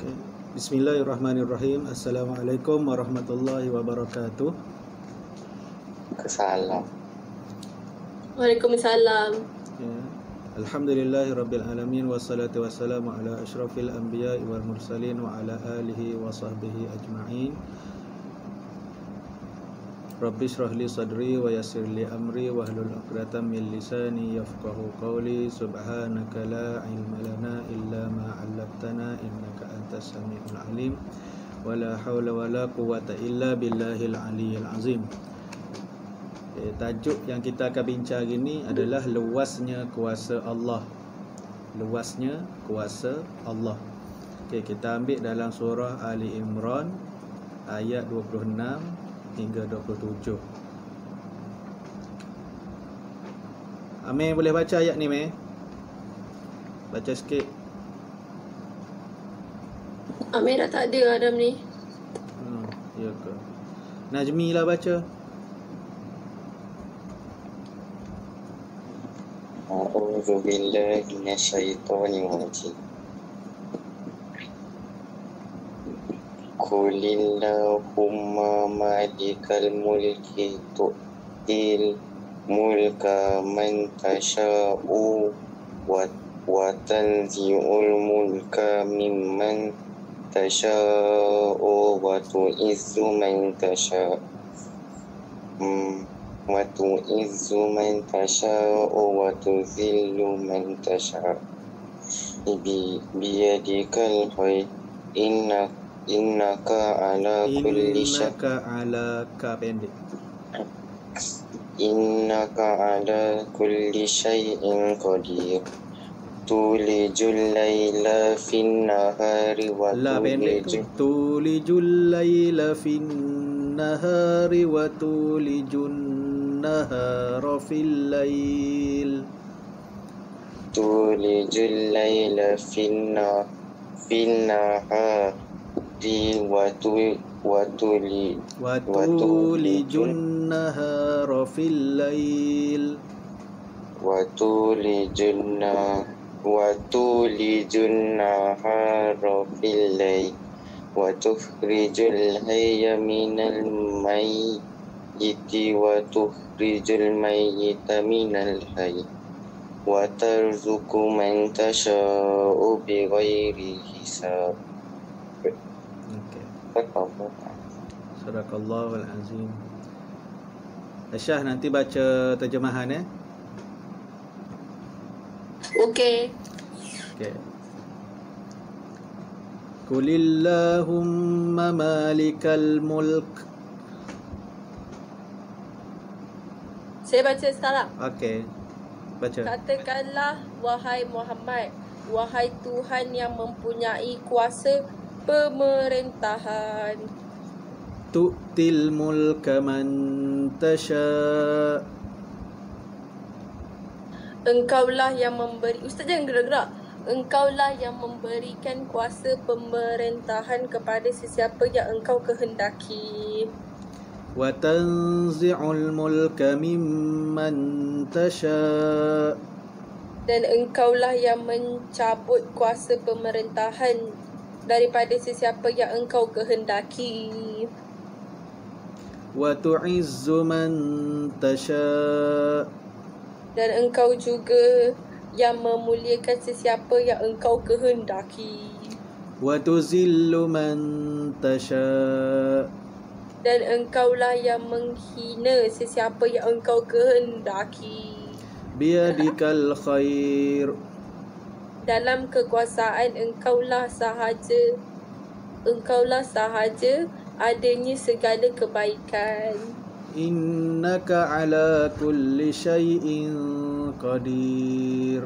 Okay. Bismillahirrahmanirrahim. Assalamualaikum warahmatullahi wabarakatuh. Salam. Waalaikumsalam. Ya. Alhamdulillahi rabbil alamin wassalatu wassalamu ala asyrafil anbiya'i wal mursalin wa ala alihi wa sahbihi ajma'in. Rabbi shrah li sadri wa yassir li amri wahlul 'uqdatam min lisani yafqahu qawli. Subhanaka la ilma lana illa ma 'allamtana innaka antas samiul alim. Wala haula wala quwwata illa billahil aliyyil azim. Tajuk yang kita akan bincang hari ini adalah luasnya kuasa Allah. Luasnya kuasa Allah. Okey, kita ambil dalam surah Ali Imran ayat 26 hingga 27. Amir boleh baca ayat ni, Amir? Baca sikit. Amir dah tak ada Adam ni. Ya ke? Najmi lah baca. A'udzu billahi minasyaitonir rajim. Qulillahumma malikal mulki tu'til mulka man tasha'u wa tanzi'ul mulka mimman tasha'u wa tu'izzu man tasha'u wa tu'izzu man tasha'u wa tuzillu man tasha'u biyadikal khair innaka ala kulli syai'in qadir. Tulijul laila fin nahari wa tulijul laila fin nahari wa tulijun nahara fil lail. Tulijul laila fin nahari wa tulijun nahara fil lail. Wa tulijun nahara fil lail wa tukhrijul hayya minal mayyiti wa tukhrijul mayyita minal hayy wa tarzuqu man tasha'u bighairi hisab. Sadaqallahul azim. Aisyah nanti baca terjemahan Okey. Okey. Qulillahumma malikal mulk. Saya baca sekarang. Okey. Baca. Katakanlah wahai Muhammad, wahai Tuhan yang mempunyai kuasa pemerintahan. Tu'til mulka man tasha. Engkaulah yang memberi. Ustaz jangan gerak-gerak. Engkaulah yang memberikan kuasa pemerintahan kepada sesiapa yang engkau kehendaki. Wa tanzi'ul mulka mimman tasha. Dan engkaulah yang mencabut kuasa pemerintahan daripada sesiapa yang engkau kehendaki. Wa tu'izzu man tasha. Dan engkau juga yang memuliakan sesiapa yang engkau kehendaki. Wa tuzillu man tasha. Dan engkaulah yang menghina sesiapa yang engkau kehendaki. Biyadikal khair. Dalam kekuasaan engkaulah sahaja adanya segala kebaikan. Innaka ala kulli syai'in qadir.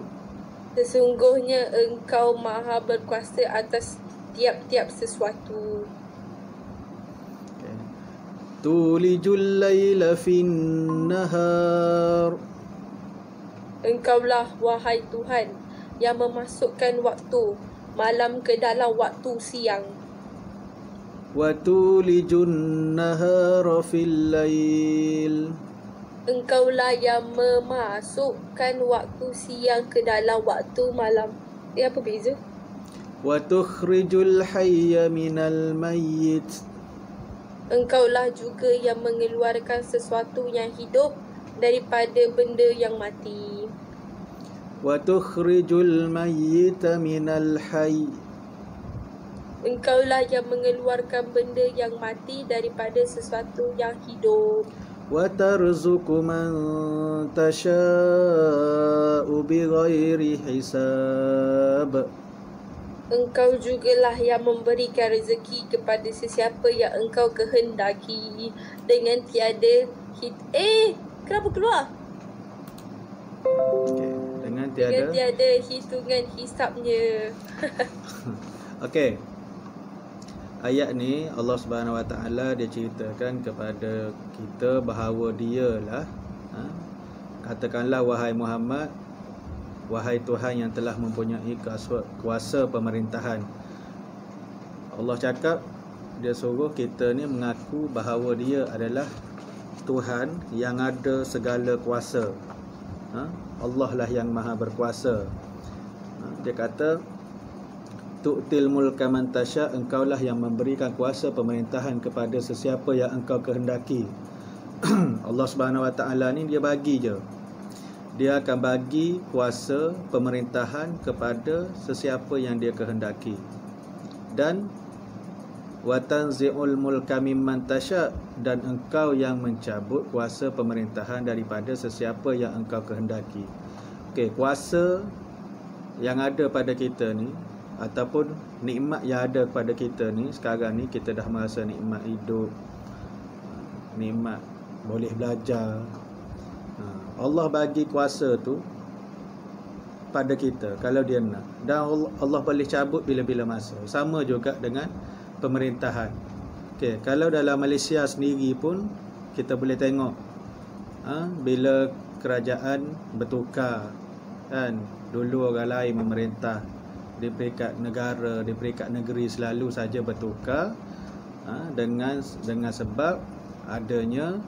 Sesungguhnya engkau maha berkuasa atas tiap-tiap sesuatu. Okay. Tulijul laila fin nahar. Engkaulah wahai Tuhan yang memasukkan waktu malam ke dalam waktu siang. Wa tulijun nahara fil lail. Engkaulah yang memasukkan waktu siang ke dalam waktu malam. Apa beza? Wa tukhrijul hayya minal mayyit. Engkaulah juga yang mengeluarkan sesuatu yang hidup daripada benda yang mati. Wa tukhrijul mayyita minal hayy. Engkaulah yang mengeluarkan benda yang mati daripada sesuatu yang hidup. Wa tarzuqu man tasha'u bighairi hisab. Engkau jugalah yang memberikan rezeki kepada sesiapa yang engkau kehendaki dengan tiada kenapa keluar? Okay. Dengan tiada hitungan hisabnya. Okey. Ayat ni Allah Subhanahu Wa Taala dia ceritakan kepada kita bahawa dialah katakanlah wahai Muhammad, wahai Tuhan yang telah mempunyai kuasa pemerintahan. Allah cakap dia suruh kita ni mengaku bahawa dia adalah Tuhan yang ada segala kuasa. Allah lah yang maha berkuasa. Dia kata tu'til mulka man tasha, engkaulah yang memberikan kuasa pemerintahan kepada sesiapa yang engkau kehendaki. Allah Subhanahu Wa Taala ni dia bagi je. Dia akan bagi kuasa pemerintahan kepada sesiapa yang dia kehendaki. Dan wa tanzi'ul mulka mimman tasha, dan engkau yang mencabut kuasa pemerintahan daripada sesiapa yang engkau kehendaki. Okey, kuasa yang ada pada kita ni ataupun nikmat yang ada pada kita ni sekarang ni, kita dah merasa nikmat hidup, nikmat boleh belajar. Allah bagi kuasa tu pada kita kalau dia nak, dan Allah boleh cabut bila-bila masa. Sama juga dengan pemerintahan. Okey, kalau dalam Malaysia sendiri pun kita boleh tengok bila kerajaan bertukar kan, dulu orang lain memerintah di peringkat negara, di peringkat negeri selalu saja bertukar dengan sebab adanya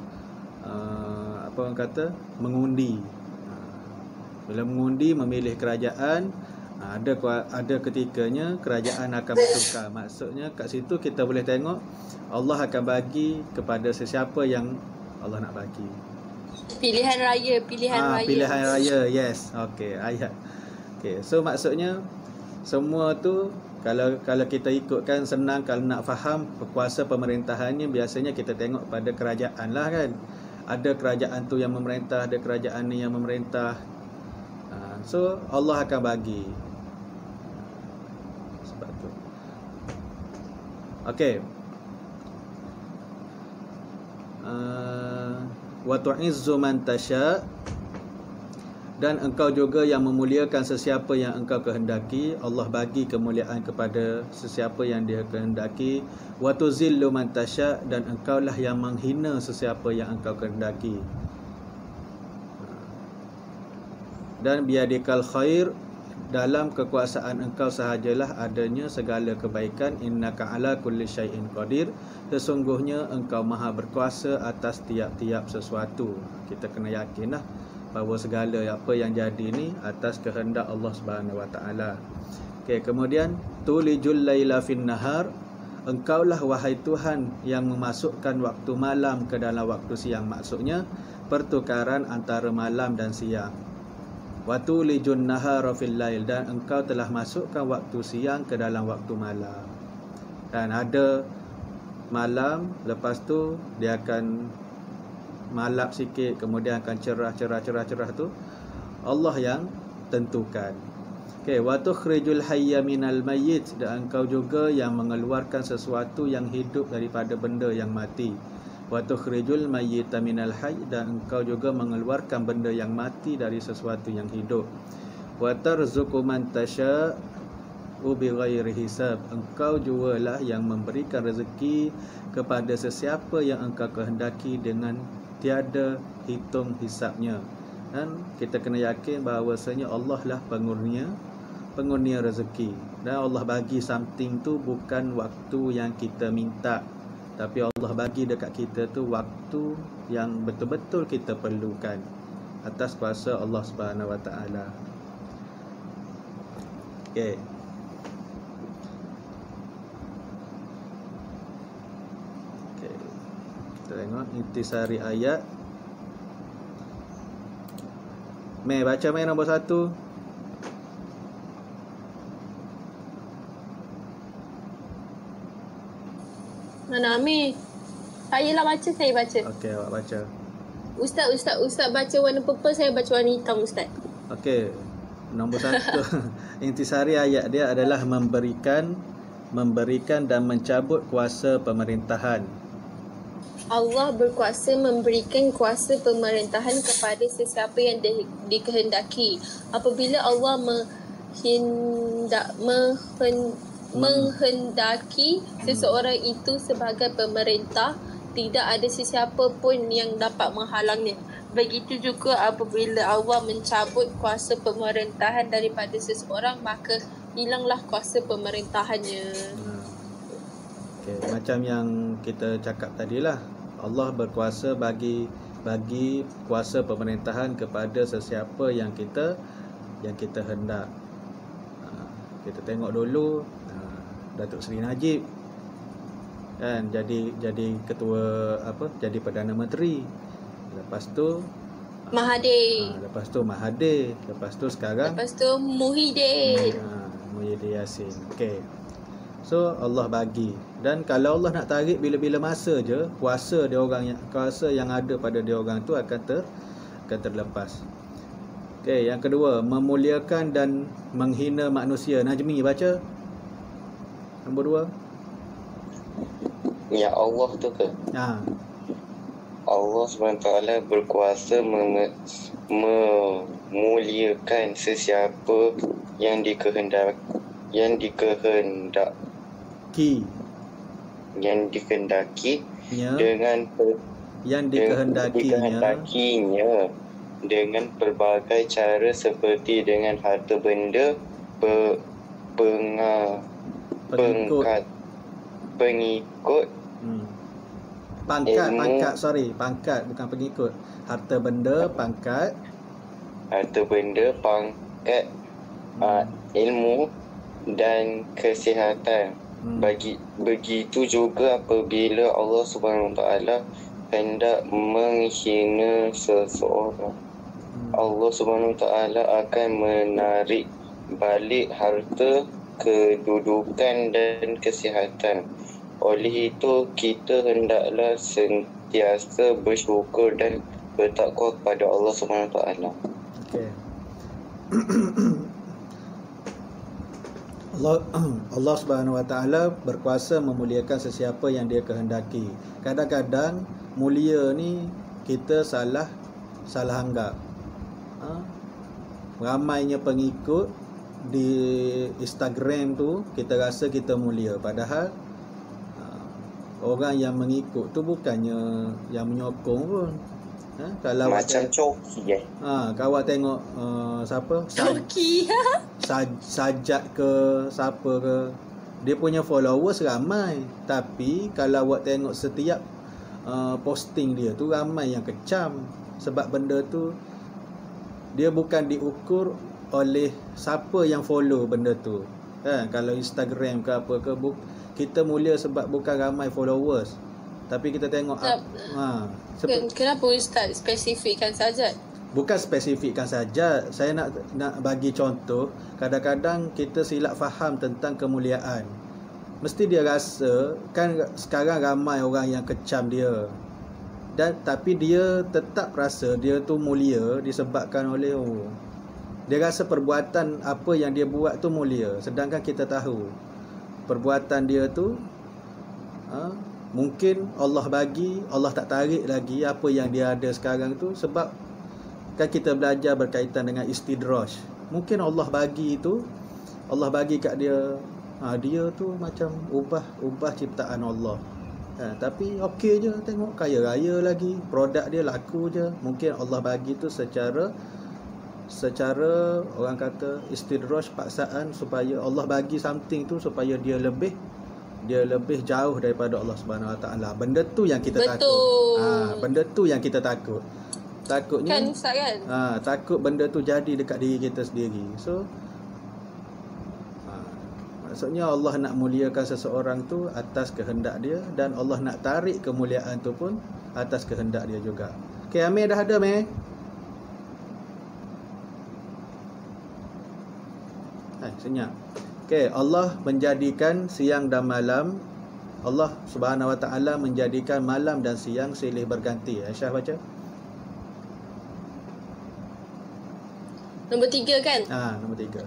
apa orang kata mengundi. Bila mengundi memilih kerajaan, ada ketikanya kerajaan akan bertukar. Maksudnya kat situ kita boleh tengok Allah akan bagi kepada sesiapa yang Allah nak bagi. Pilihan raya. Pilihan raya, yes. Okey, ayat. Okey, so maksudnya semua tu kalau kita ikutkan senang, kalau nak faham kuasa pemerintahannya biasanya kita tengok pada kerajaan lah kan. Ada kerajaan tu yang memerintah, ada kerajaan ni yang memerintah. So Allah akan bagi. Sebab tu. Okey. Wa tu'izzu man tasha, dan engkau juga yang memuliakan sesiapa yang engkau kehendaki. Allah bagi kemuliaan kepada sesiapa yang dia kehendaki. Wa tuzillu man tasha, dan engkaulah yang menghina sesiapa yang engkau kehendaki. Dan biadikal khair, dalam kekuasaan engkau sahajalah adanya segala kebaikan. Innaka ala kulli syai'in qadir, sesungguhnya engkau maha berkuasa atas tiap-tiap sesuatu. Kita kena yakinlah bahawa segala apa yang jadi ni atas kehendak Allah Subhanahu Wa Taala. Okey, kemudian tulijul laila fin nahar, engkaulah wahai Tuhan yang memasukkan waktu malam ke dalam waktu siang. Maksudnya pertukaran antara malam dan siang. Wa tulijun nahara fil lail, dan engkau telah masukkan waktu siang ke dalam waktu malam. Dan ada malam, lepas tu dia akan malap sikit, kemudian akan cerah tu Allah yang tentukan. Okey, wa tukhrijul hayya minal mayyit, dan engkau juga yang mengeluarkan sesuatu yang hidup daripada benda yang mati. Wa tukhrijul mayyita minal hayy, dan engkau juga mengeluarkan benda yang mati dari sesuatu yang hidup. Wa tarzuqu man tasha'u bighairi hisab, engkau jugalah yang memberikan rezeki kepada sesiapa yang engkau kehendaki dengan tiada hitung hisabnya. Dan kita kena yakin bahawasanya Allah lah pengurnia rezeki. Dan Allah bagi something tu bukan waktu yang kita minta, tapi Allah bagi dekat kita tu waktu yang betul-betul kita perlukan atas kuasa Allah Subhanahu Wa Taala. Okey. tengok intisari ayat. Mei baca Mei nombor 1. Mana Amir? Saya lah baca, saya baca. Okey, awak baca. Ustaz baca warna purple, saya baca warna hitam Ustaz. Okey. Nombor 1 intisari ayat dia adalah memberikan dan mencabut kuasa pemerintahan. Allah berkuasa memberikan kuasa pemerintahan kepada sesiapa yang dikehendaki. Apabila Allah menghendaki seseorang itu sebagai pemerintah, tidak ada sesiapa pun yang dapat menghalangnya. Begitu juga apabila Allah mencabut kuasa pemerintahan daripada seseorang, maka hilanglah kuasa pemerintahannya. Okay. Macam yang kita cakap tadilah, Allah berkuasa bagi kuasa pemerintahan kepada sesiapa yang kita hendak. Kita tengok dulu Datuk Seri Najib kan jadi ketua jadi Perdana Menteri. Lepas tu Mahathir. Lepas tu Mahathir. Lepas tu sekarang Muhyiddin. Muhyiddin Yassin. Okey. So Allah bagi, dan kalau Allah nak tarik bila-bila masa je, kuasa yang ada pada dia orang tu akan terlepas. Okey, yang kedua, memuliakan dan menghina manusia. Najmi baca. Nombor 2. Ya Allah tu ke? Allah SWT berkuasa memuliakan sesiapa yang dikehendaki dengan dikehendakinya dengan pelbagai cara seperti dengan harta benda, pengikut, pangkat bukan pengikut. Harta benda, pangkat, ilmu dan kesihatan. Begitu juga apabila Allah SWT hendak menghina seseorang, Allah SWT akan menarik balik harta, kedudukan dan kesihatan. Oleh itu, kita hendaklah sentiasa bersyukur dan bertakwa kepada Allah SWT. Okay. Allah Subhanahu Wa Taala berkuasa memuliakan sesiapa yang dia kehendaki. Kadang-kadang mulia ni kita salah anggap. Ramainya pengikut di Instagram tu kita rasa kita mulia, padahal orang yang mengikut tu bukannya yang menyokong pun. Kalau macam coki kalau tengok siapa? Coki. Sajat ke siapa ke, dia punya followers ramai, tapi kalau awak tengok setiap posting dia tu ramai yang kecam. Sebab benda tu dia bukan diukur oleh siapa yang follow benda tu kan. Kalau Instagram ke apa ke, kita mulia sebab bukan ramai followers, tapi kita tengok kenapa Ustaz spesifikkan Sajat? Bukan spesifikkan saja. Saya nak bagi contoh. Kadang-kadang kita silap faham tentang kemuliaan. Mesti dia rasa kan sekarang ramai orang yang kecam dia, tapi dia tetap rasa dia tu mulia disebabkan oleh dia rasa perbuatan apa yang dia buat tu mulia. Sedangkan kita tahu perbuatan dia tu mungkin Allah bagi, Allah tak tarik lagi apa yang dia ada sekarang tu. Sebab kan kita belajar berkaitan dengan istidraj. Mungkin Allah bagi itu, Allah bagi kat dia, dia tu macam ubah ciptaan Allah. Tapi okey je, tengok kaya raya lagi, produk dia laku je. Mungkin Allah bagi tu secara orang kata istidraj, paksaan, supaya Allah bagi something tu supaya dia lebih jauh daripada Allah Subhanahu Wa Taala. Benda tu yang kita takut. Benda tu yang kita takut. Takutnya kan Ustaz kan? Takut benda tu jadi dekat diri kita sendiri. So maksudnya Allah nak muliakan seseorang tu atas kehendak dia, dan Allah nak tarik kemuliaan tu pun atas kehendak dia juga. Okey, Amir dah ada, Amir? Senyap. Okey, Allah menjadikan siang dan malam. Allah Subhanahu Wa Taala menjadikan malam dan siang silih berganti. Aisyah baca. Nombor 3 kan? Nombor 3.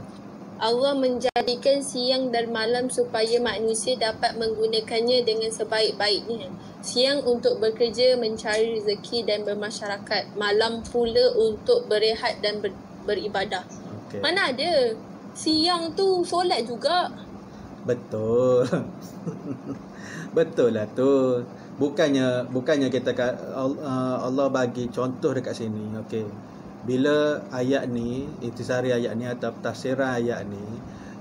Allah menjadikan siang dan malam supaya manusia dapat menggunakannya dengan sebaik-baiknya. Siang untuk bekerja, mencari rezeki dan bermasyarakat. Malam pula untuk berehat dan beribadah. Okay. Mana ada? Siang tu solat juga. Betul. Betul lah tu. Bukannya kita Allah bagi contoh dekat sini. Okey. Bila ayat ni, intisari ayat ni atau tafsiran ayat ni,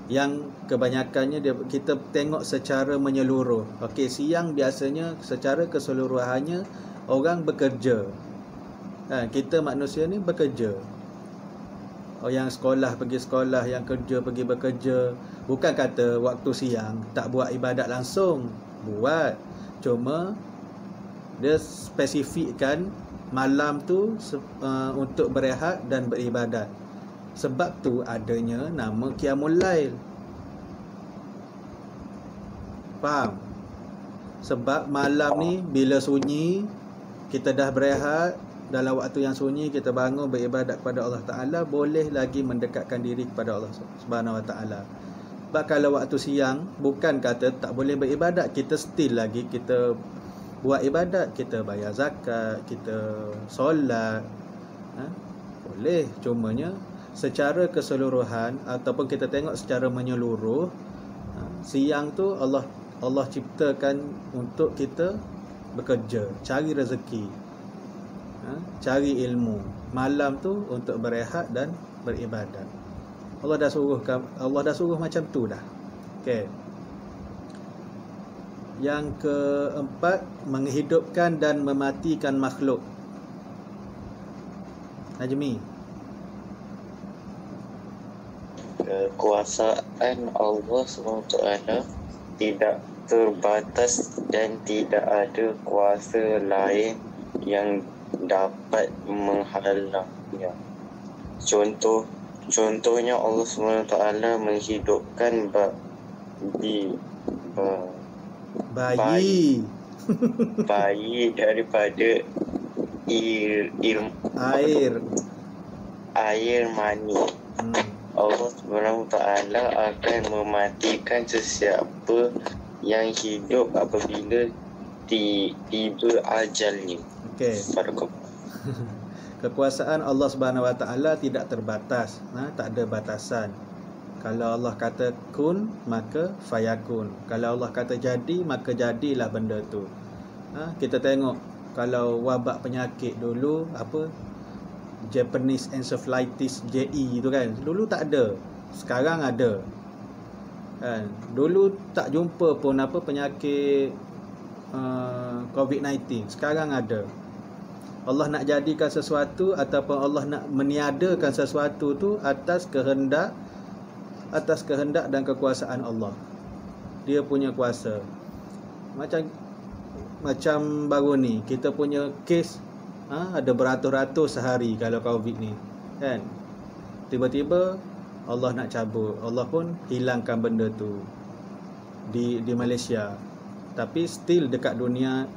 yang kebanyakannya kita tengok secara menyeluruh. Okey, siang biasanya secara keseluruhannya orang bekerja. Kita manusia ni bekerja. Yang sekolah pergi sekolah, yang kerja pergi bekerja. Bukan kata waktu siang tak buat ibadat langsung. Buat. Cuma dia spesifikkan malam tu untuk berehat dan beribadat. Sebab tu adanya nama Qiyamul Lail. Faham? Sebab malam ni bila sunyi, kita dah berehat, dalam waktu yang sunyi kita bangun beribadat kepada Allah Ta'ala, boleh lagi mendekatkan diri kepada Allah Subhanahu Wa Ta'ala. Sebab kalau waktu siang, bukan kata tak boleh beribadat, kita still lagi kita buat ibadat, kita bayar zakat, kita solat, boleh. Cumanya secara keseluruhan ataupun kita tengok secara menyeluruh, siang tu Allah ciptakan untuk kita bekerja, cari rezeki, cari ilmu. Malam tu untuk berehat dan beribadat. Allah dah suruh macam tu dah. Okey. Yang keempat, menghidupkan dan mematikan makhluk. Najmi. Kekuasaan Allah SWT tidak terbatas dan tidak ada kuasa lain yang dapat menghalangnya. Contohnya Allah SWT menghidupkan bayi daripada air mani. Allah SWT akan mematikan sesiapa yang hidup apabila tiba ajalnya. Okey. Kekuasaan Allah Subhanahu Wa Taala tidak terbatas, tak ada batasan. Kalau Allah kata kun, maka fayakun. Kalau Allah kata jadi, maka jadilah benda tu. Kita tengok kalau wabak penyakit dulu, apa, Japanese Encephalitis JE tu kan, dulu tak ada, sekarang ada kan. Dulu tak jumpa pun apa penyakit COVID-19, sekarang ada. Allah nak jadikan sesuatu ataupun Allah nak meniadakan sesuatu tu atas kehendak dan kekuasaan Allah. Dia punya kuasa. Macam baru ni kita punya kes ada beratus-ratus sehari kalau COVID ni kan. Tiba-tiba Allah nak cabut, Allah pun hilangkan benda tu di Malaysia. Tapi still dekat dunia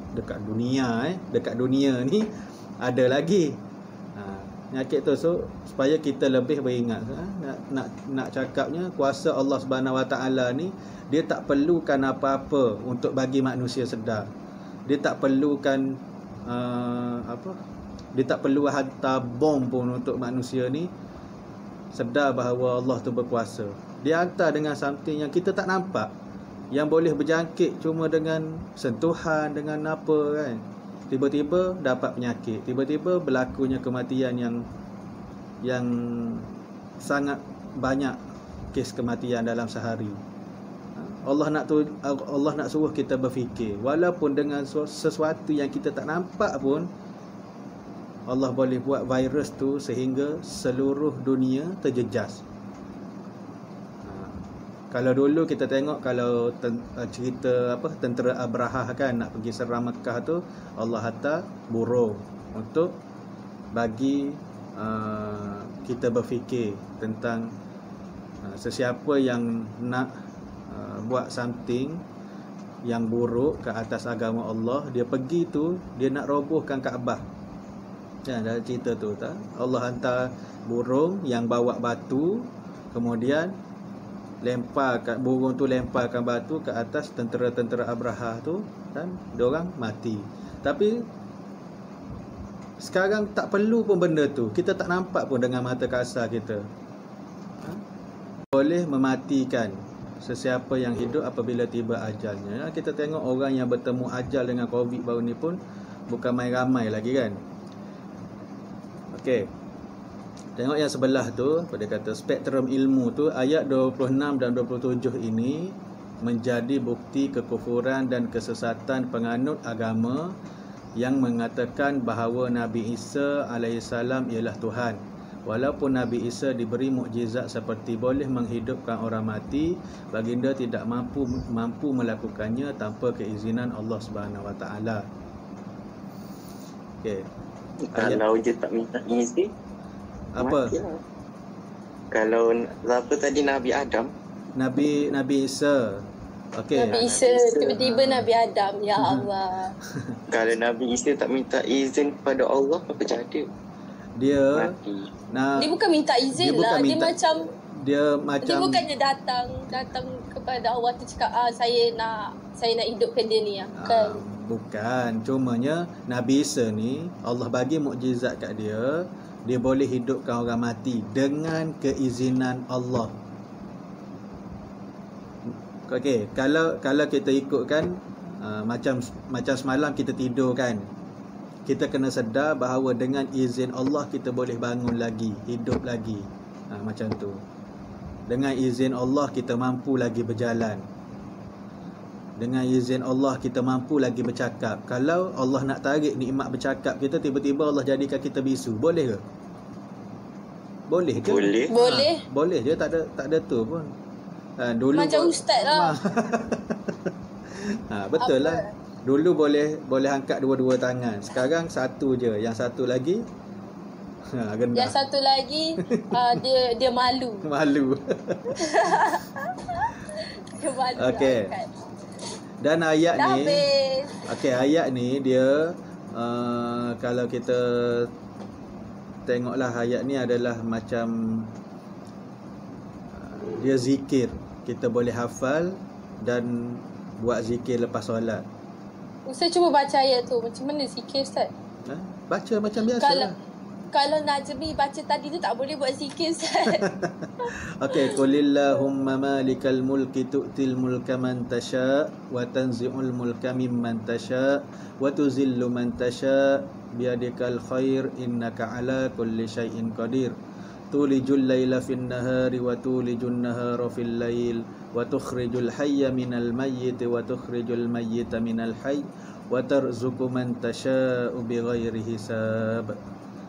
ni ada lagi penyakit tu. So supaya kita lebih beringat, nak cakapnya kuasa Allah Subhanahu Wa Taala ni, dia tak perlukan apa-apa untuk bagi manusia sedar. Dia tak perlukan dia tak perlu hantar bom pun untuk manusia ni sedar bahawa Allah tu berkuasa. Dia hantar dengan something yang kita tak nampak, yang boleh berjangkit cuma dengan sentuhan, dengan apa kan. Tiba-tiba dapat penyakit, tiba-tiba berlakunya kematian yang sangat banyak kes kematian dalam sehari. Allah nak suruh kita berfikir, walaupun dengan sesuatu yang kita tak nampak pun Allah boleh buat virus tu sehingga seluruh dunia terjejas. Kalau dulu kita tengok kalau cerita apa tentera Abrahah kan nak pergi serang Mekah tu, Allah hantar burung untuk bagi kita berfikir tentang sesiapa yang nak buat something yang buruk ke atas agama Allah, dia pergi tu dia nak robohkan Kaabah. Dalam cerita tu tak? Allah hantar burung yang bawa batu, kemudian burung tu lemparkan batu ke atas tentera-tentera Abrahah tu dan diorang mati. Tapi sekarang tak perlu pun benda tu, kita tak nampak pun dengan mata kasar kita. Boleh mematikan sesiapa yang hidup apabila tiba ajalnya. Kita tengok orang yang bertemu ajal dengan Covid baru ni pun bukan main ramai lagi kan. Okey. Tengok yang sebelah tu, pada kata spektrum ilmu tu, ayat 26 dan 27 ini menjadi bukti kekufuran dan kesesatan penganut agama yang mengatakan bahawa Nabi Isa alaihissalam ialah Tuhan. Walaupun Nabi Isa diberi mukjizat seperti boleh menghidupkan orang mati, baginda tidak mampu melakukannya tanpa keizinan Allah Subhanahu Wa Taala. Okey. Kalau je tak minta izin, apa? matilah. Kalau apa tadi Nabi Adam, Nabi Isa. Okey. Nabi Isa, tiba-tiba Nabi Adam. Ya Allah. kalau Nabi Isa tak minta izin kepada Allah, apa jadi? Dia Mati. Dia bukan minta izin dia lah. bukan Dia minta- macam dia dia macam bukannya datang kepada Allah tu cakap saya nak hidupkan dia ni kan. bukan, cumanya Nabi Isa ni Allah bagi mukjizat kat dia, dia boleh hidupkan orang mati dengan keizinan Allah. Okey, kalau kita ikutkan macam semalam kita tidur kan, kita kena sedar bahawa dengan izin Allah kita boleh bangun lagi, hidup lagi. Macam tu. Dengan izin Allah kita mampu lagi berjalan. Dengan izin Allah kita mampu lagi bercakap. Kalau Allah nak tarik nikmat bercakap kita, tiba-tiba Allah jadikan kita bisu, boleh ke? Boleh je. Boleh. Boleh. Boleh je, tak ada tu pun. Dulu Macam ustaz lah. betul lah. Dulu boleh angkat dua-dua tangan. Sekarang satu je. Yang satu lagi rendah. Yang satu lagi dia malu. Malu. Dia malu. Okey. Angkat. Dan ayat Dah ni, habis. okey, ayat ni dia kalau kita tengoklah, ayat ni adalah macam dia zikir. Kita boleh hafal dan buat zikir lepas solat. Ustaz cuba baca ayat tu. Macam mana zikir Ustaz? Baca macam biasa. Kalau Najmi baca tadi tu tak boleh buat zikir Ustaz. Okey, qulillahumma malikal mulki tu'til mulka man tasha wa tanzi'ul mulka mimman tasha wa tuzillu man tasha biyadikal khair innaka ala kulli syai'in qadir. Tulijul laila fin nahari wa tulijun nahara fil lail wa tukhrijul hayya minal mayyit wa tukhrijul mayyita minal hayy wa tarzuqu man tasha'u bighairi hisab.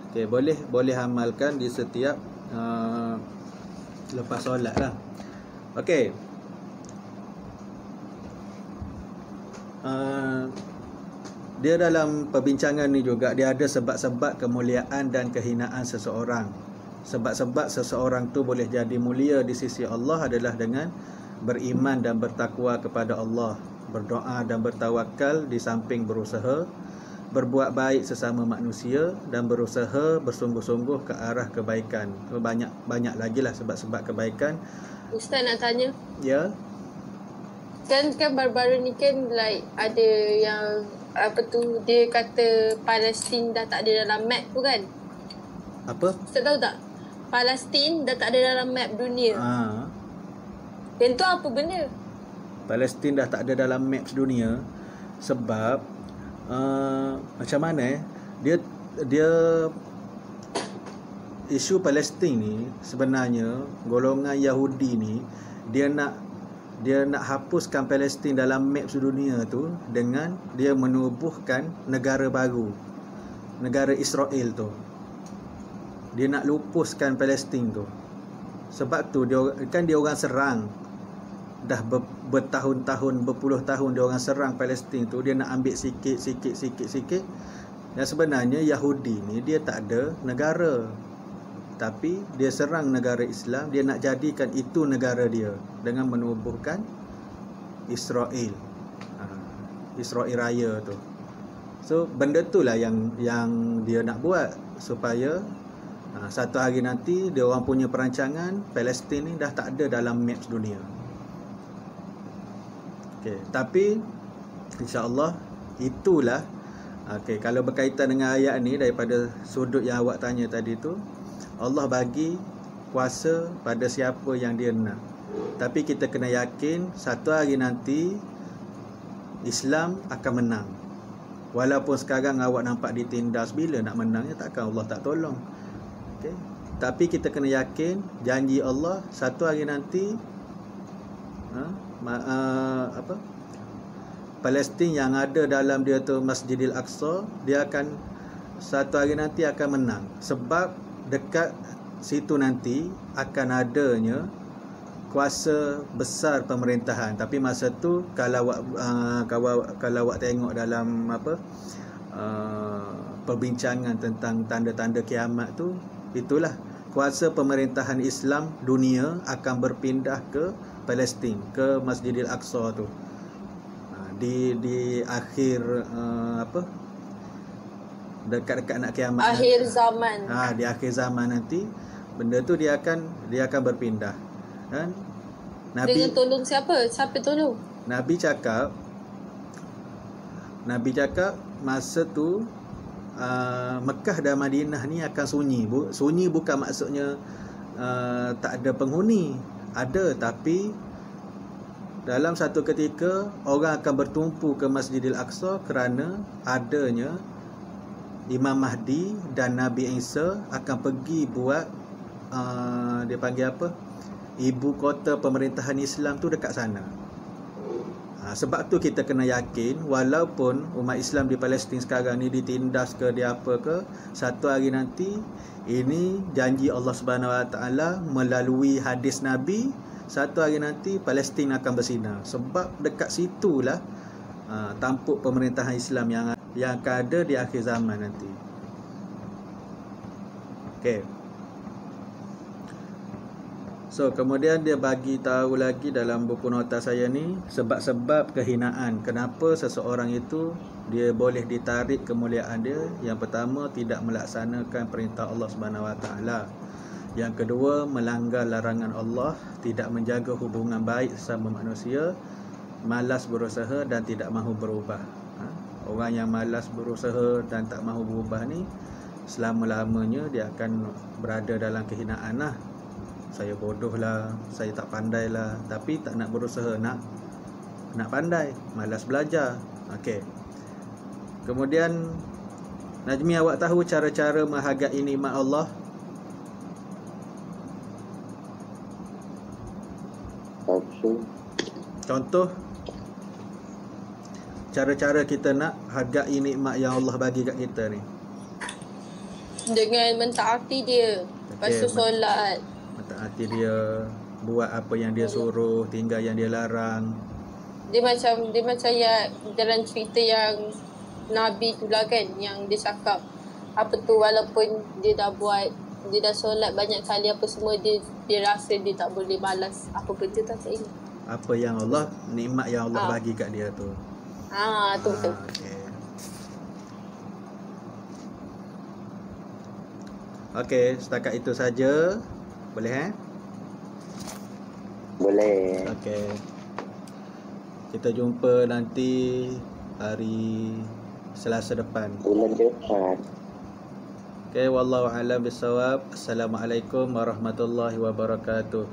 Okey, boleh amalkan di setiap lepas solat lah. Okey. Dia dalam perbincangan ni juga dia ada sebab-sebab kemuliaan dan kehinaan seseorang. Sebab-sebab seseorang tu boleh jadi mulia di sisi Allah adalah dengan beriman dan bertakwa kepada Allah, berdoa dan bertawakal di samping berusaha, berbuat baik sesama manusia dan berusaha bersungguh-sungguh ke arah kebaikan. Banyak lagi lah sebab-sebab kebaikan. Ustaz nak tanya. Ya. Kan baru-baru ni kan like ada yang dia kata Palestin dah tak ada dalam map tu kan? Apa? Ustaz tahu tak? Palestin dah tak ada dalam map dunia. Dan tu apa benda? Palestin dah tak ada dalam maps dunia sebab macam mana dia isu Palestin ni sebenarnya golongan Yahudi ni dia nak hapuskan Palestin dalam maps dunia tu dengan dia menubuhkan negara baru, negara Israel tu. Dia nak lupuskan Palestin tu. Sebab tu dia orang serang dah bertahun-tahun, berpuluh tahun dia orang serang Palestin tu, dia nak ambil sikit. Dan sebenarnya Yahudi ni dia tak ada negara, tapi dia serang negara Islam, dia nak jadikan itu negara dia dengan menubuhkan Israel, Israel Raya tu. So benda tu lah yang dia nak buat supaya satu hari nanti dia orang punya perancangan Palestin ni dah tak ada dalam maps dunia. Okey, tapi insya-Allah itulah kalau berkaitan dengan ayat ni daripada sudut yang awak tanya tadi tu, Allah bagi kuasa pada siapa yang dia nak. Tapi kita kena yakin satu hari nanti Islam akan menang. Walaupun sekarang awak nampak ditindas, bila nak menangnya takkan Allah tak tolong. Okay. Tapi kita kena yakin janji Allah satu hari nanti Palestin yang ada dalam dia tu Masjidil Aqsa, dia akan satu hari nanti akan menang. Sebab dekat situ nanti akan adanya kuasa besar pemerintahan. Tapi masa tu kalau awak tengok dalam perbincangan tentang tanda-tanda kiamat tu, itulah kuasa pemerintahan Islam dunia akan berpindah ke Palestin, ke Masjidil Aqsa tu. Di akhir dekat-dekat nak kiamat, akhir zaman. Di akhir zaman nanti benda tu dia akan berpindah. Dan Nabi, dengan tolong siapa? Siapa tolong? Nabi cakap masa tu Mekah dan Madinah ni akan sunyi. Sunyi bukan maksudnya tak ada penghuni. Ada, tapi dalam satu ketika orang akan bertumpu ke Masjidil Aqsa kerana adanya Imam Mahdi dan Nabi Isa akan pergi buat dia panggil apa? Ibu kota pemerintahan Islam tu dekat sana. Sebab tu kita kena yakin walaupun umat Islam di Palestin sekarang ni ditindas ke dia apa ke, satu hari nanti ini janji Allah Subhanahu Wa Taala melalui hadis Nabi, satu hari nanti Palestin akan bersinar. Sebab dekat situlah tampuk pemerintahan Islam yang akan ada di akhir zaman nanti. Okey. So kemudian dia bagi tahu lagi dalam buku nota saya ni sebab-sebab kehinaan. Kenapa seseorang itu dia boleh ditarik kemuliaan dia? Yang pertama, tidak melaksanakan perintah Allah Subhanahu Wa Taala. Yang kedua, melanggar larangan Allah, tidak menjaga hubungan baik sesama manusia, malas berusaha dan tidak mahu berubah. Orang yang malas berusaha dan tak mahu berubah ni selama-lamanya dia akan berada dalam kehinaan lah. Saya bodoh lah, saya tak pandai lah, tapi tak nak berusaha nak pandai, malas belajar. Okey. Kemudian Najmi, awak tahu cara-cara menghargai nikmat Allah? Contoh cara-cara kita nak hargai nikmat yang Allah bagi kat kita ni. Dengan mentaati dia. Lepas tu solat, mentaati dia, buat apa yang dia suruh, tinggal yang dia larang. Dia macam ya dalam cerita yang Nabi tu lah kan, yang dia cakap apa tu, walaupun dia dah solat banyak kali apa semua, dia rasa dia tak boleh balas apa benda tak ingat. Apa yang Allah, nikmat yang Allah bagi kat dia tu. Tu betul. Okey, setakat itu saja. Boleh Boleh. Okey. Kita jumpa nanti hari Selasa depan. Bulan depan. Okey, wallahu a'lam bissawab. Assalamualaikum warahmatullahi wabarakatuh.